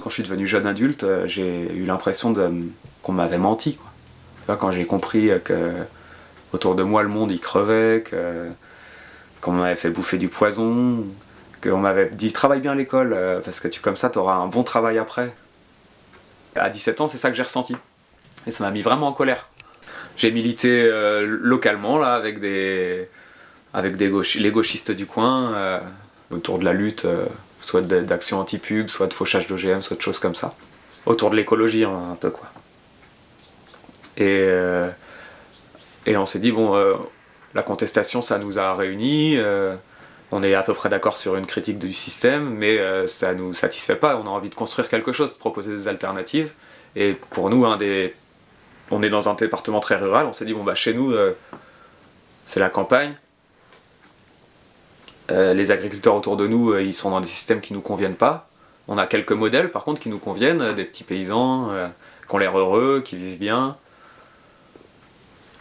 Quand je suis devenu jeune adulte, j'ai eu l'impression qu'on m'avait menti, quoi. Tu vois, quand j'ai compris que autour de moi le monde il crevait, qu'on m'avait fait bouffer du poison, qu'on m'avait dit travaille bien à l'école parce que comme ça t'auras un bon travail après. À 17 ans, c'est ça que j'ai ressenti. Et ça m'a mis vraiment en colère. J'ai milité localement là, avec les gauchistes du coin autour de la lutte, soit d'action anti-pub, soit de fauchage d'OGM, soit de choses comme ça. Autour de l'écologie un peu quoi. Et on s'est dit bon, la contestation ça nous a réunis, on est à peu près d'accord sur une critique du système, mais ça nous satisfait pas, on a envie de construire quelque chose, de proposer des alternatives. Et pour nous, on est dans un département très rural, on s'est dit bon bah chez nous c'est la campagne. Les agriculteurs autour de nous, ils sont dans des systèmes qui nous conviennent pas. On a quelques modèles par contre qui nous conviennent, des petits paysans qui ont l'air heureux, qui vivent bien.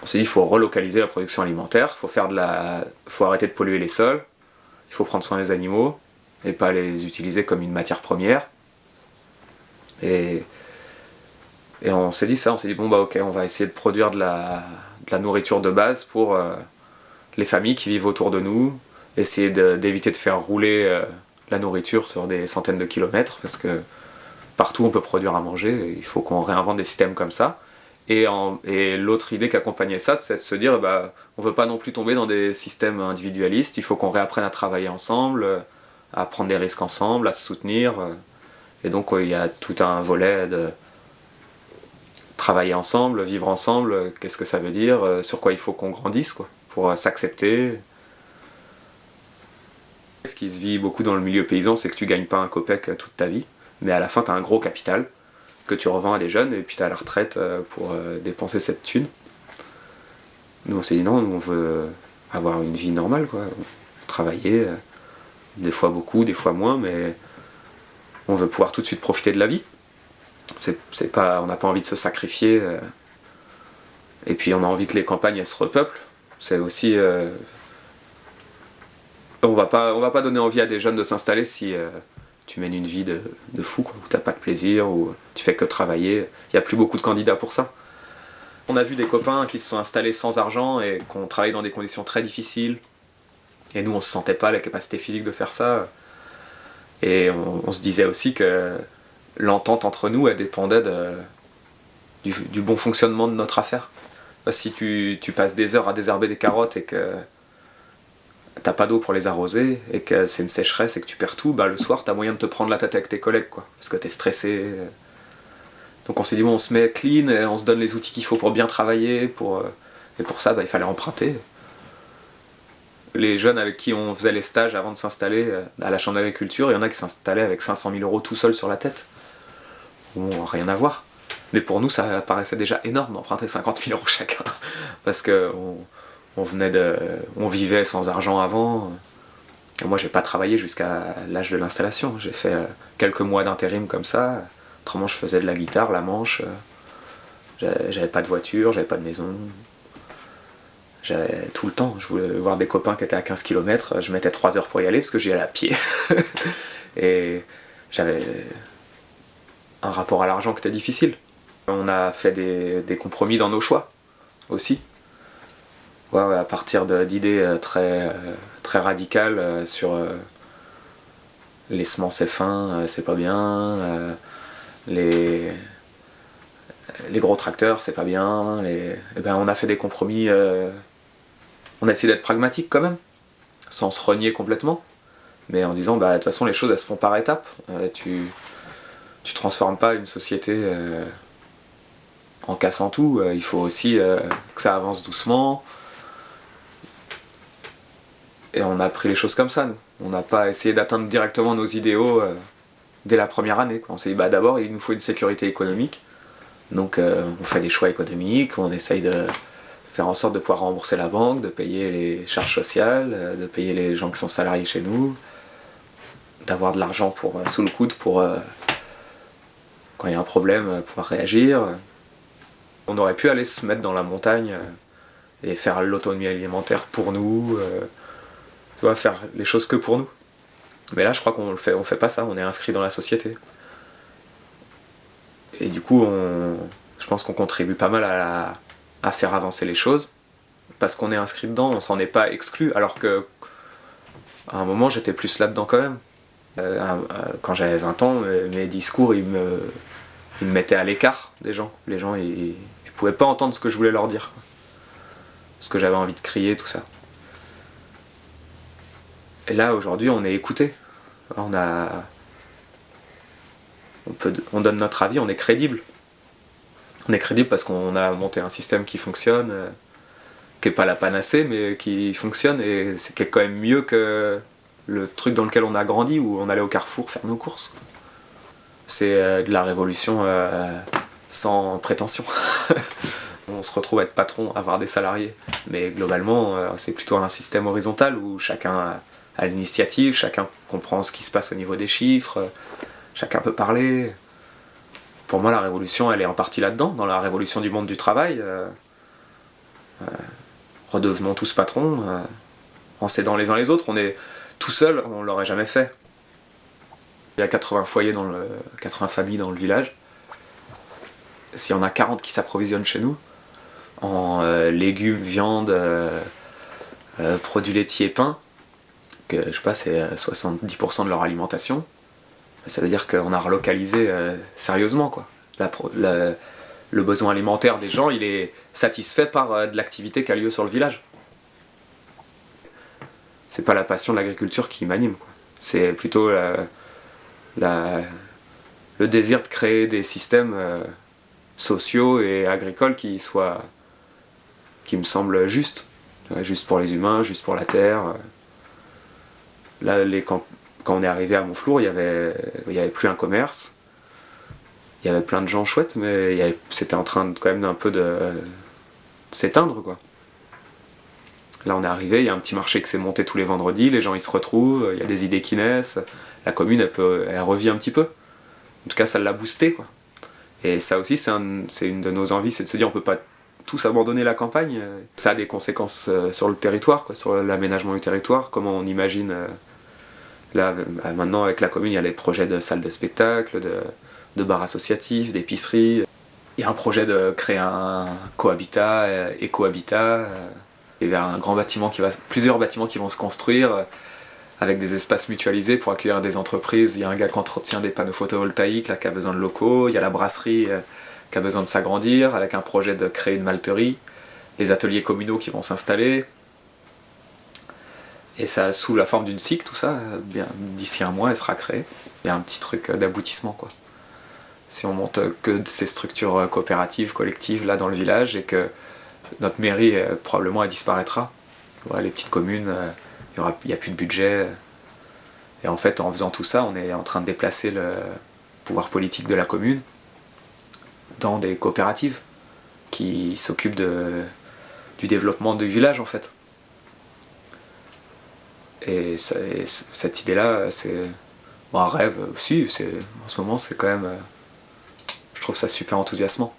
On s'est dit il faut relocaliser la production alimentaire, faut arrêter de polluer les sols, il faut prendre soin des animaux et pas les utiliser comme une matière première. Et on s'est dit ça, on s'est dit bon bah ok, on va essayer de produire de la nourriture de base pour les familles qui vivent autour de nous, essayer d'éviter de faire rouler la nourriture sur des centaines de kilomètres, parce que partout on peut produire à manger, il faut qu'on réinvente des systèmes comme ça. Et l'autre idée qui accompagnait ça, c'est de se dire bah, on ne veut pas non plus tomber dans des systèmes individualistes, il faut qu'on réapprenne à travailler ensemble, à prendre des risques ensemble, à se soutenir. Et donc il y a tout un volet de travailler ensemble, vivre ensemble, qu'est-ce que ça veut dire, sur quoi il faut qu'on grandisse quoi, pour s'accepter. Ce qui se vit beaucoup dans le milieu paysan, c'est que tu gagnes pas un copec toute ta vie, mais à la fin tu as un gros capital que tu revends à des jeunes et puis tu as la retraite pour dépenser cette thune. Nous on s'est dit non, nous on veut avoir une vie normale quoi, travailler, des fois beaucoup, des fois moins, mais on veut pouvoir tout de suite profiter de la vie. On n'a pas envie de se sacrifier, et puis on a envie que les campagnes elles se repeuplent. C'est aussi on va pas donner envie à des jeunes de s'installer si tu mènes une vie de fou quoi, où t'as pas de plaisir, où tu fais que travailler. Il n'y a plus beaucoup de candidats pour ça. On a vu des copains qui se sont installés sans argent et qui ont travaillé dans des conditions très difficiles, et nous on se sentait pas la capacité physique de faire ça, et on se disait aussi que l'entente entre nous elle dépendait du bon fonctionnement de notre affaire. Si tu passes des heures à désherber des carottes et que t'as pas d'eau pour les arroser et que c'est une sécheresse et que tu perds tout, bah le soir t'as moyen de te prendre la tête avec tes collègues quoi, parce que t'es stressé. Donc on s'est dit bon, on se met clean et on se donne les outils qu'il faut pour bien travailler, et pour ça bah, il fallait emprunter. Les jeunes avec qui on faisait les stages avant de s'installer à la chambre d'agriculture, il y en a qui s'installaient avec 500 000 euros tout seul sur la tête. Bon, rien à voir. Mais pour nous ça paraissait déjà énorme d'emprunter 50 000 euros chacun, parce que on vivait sans argent avant. Et moi j'ai pas travaillé jusqu'à l'âge de l'installation, j'ai fait quelques mois d'intérim comme ça, autrement je faisais de la guitare, la manche, j'avais pas de voiture, j'avais pas de maison, j'avais tout le temps, je voulais voir des copains qui étaient à 15 km, je mettais 3 heures pour y aller parce que j'y allais à pied. Et j'avais un rapport à l'argent qui était difficile. On a fait des compromis dans nos choix aussi. Ouais, à partir d'idées très radicales sur les semences F1, c'est pas bien, les gros tracteurs, c'est pas bien. Et ben, on a fait des compromis, on a essayé d'être pragmatique quand même, sans se renier complètement, mais en disant bah, de toute façon les choses elles se font par étapes. Tu transformes pas une société en cassant tout, il faut aussi que ça avance doucement. Et on a pris les choses comme ça, nous. On n'a pas essayé d'atteindre directement nos idéaux dès la première année, quoi. On s'est dit, bah, d'abord, il nous faut une sécurité économique. Donc, on fait des choix économiques, on essaye de faire en sorte de pouvoir rembourser la banque, de payer les charges sociales, de payer les gens qui sont salariés chez nous, d'avoir de l'argent sous le coude pour, quand il y a un problème, pouvoir réagir. On aurait pu aller se mettre dans la montagne et faire l'autonomie alimentaire pour nous, tu vois, faire les choses que pour nous. Mais là, je crois qu'on fait pas ça, on est inscrit dans la société. Et du coup, je pense qu'on contribue pas mal à faire avancer les choses. Parce qu'on est inscrit dedans, on s'en est pas exclu, alors que à un moment j'étais plus là-dedans quand même. Quand j'avais 20 ans, mes discours ils me mettaient à l'écart des gens. Les gens ils pouvaient pas entendre ce que je voulais leur dire, quoi. Ce que j'avais envie de crier, tout ça. Et là aujourd'hui on est écouté. On donne notre avis, on est crédible. On est crédible parce qu'on a monté un système qui fonctionne, qui n'est pas la panacée, mais qui fonctionne, et c'est quand même mieux que le truc dans lequel on a grandi, où on allait au Carrefour faire nos courses. C'est de la révolution sans prétention. On se retrouve à être patron, à avoir des salariés, mais globalement c'est plutôt un système horizontal où chacun a l'initiative, chacun comprend ce qui se passe au niveau des chiffres, chacun peut parler. Pour moi la révolution elle est en partie là-dedans, dans la révolution du monde du travail. Redevenons tous patrons, en s'aidant les uns les autres. On est tout seul, on l'aurait jamais fait. Il y a 80 foyers 80 familles dans le village. S'il y en a 40 qui s'approvisionnent chez nous, en légumes, viande, produits laitiers, pain, que je sais pas, c'est 70% de leur alimentation, ça veut dire qu'on a relocalisé sérieusement, quoi. Le besoin alimentaire des gens, il est satisfait par de l'activité qui a lieu sur le village. C'est pas la passion de l'agriculture qui m'anime, quoi. C'est plutôt le désir de créer des systèmes sociaux et agricoles qui me semblent justes. Juste pour les humains, juste pour la terre. Là, quand on est arrivé à Montflour, il y avait plus un commerce. Il y avait plein de gens chouettes, mais c'était en train quand même un peu de s'éteindre, quoi. Là on est arrivé, il y a un petit marché qui s'est monté tous les vendredis, les gens ils se retrouvent, il y a des idées qui naissent, la commune elle revit un petit peu. En tout cas ça l'a boosté, quoi. Et ça aussi c'est une de nos envies, c'est de se dire on peut pas tous abandonner la campagne. Ça a des conséquences sur le territoire, quoi, sur l'aménagement du territoire, comment on imagine. Là maintenant avec la commune il y a les projets de salles de spectacle, de bars associatifs, d'épiceries. Il y a un projet de créer un cohabitat, éco-habitat. Il y a plusieurs bâtiments qui vont se construire avec des espaces mutualisés pour accueillir des entreprises. Il y a un gars qui entretient des panneaux photovoltaïques là, qui a besoin de locaux. Il y a la brasserie qui a besoin de s'agrandir avec un projet de créer une malterie. Les ateliers communaux qui vont s'installer. Et ça, sous la forme d'une SIC, tout ça, d'ici un mois, elle sera créée. Il y a un petit truc d'aboutissement, quoi. Si on monte que de ces structures coopératives, collectives là dans le village, et que notre mairie probablement elle disparaîtra. Ouais, les petites communes, il n'y a plus de budget. Et en fait en faisant tout ça, on est en train de déplacer le pouvoir politique de la commune dans des coopératives qui s'occupent du développement du village en fait. Et cette idée-là, c'est un rêve aussi. En ce moment, c'est quand même... je trouve ça super enthousiasmant.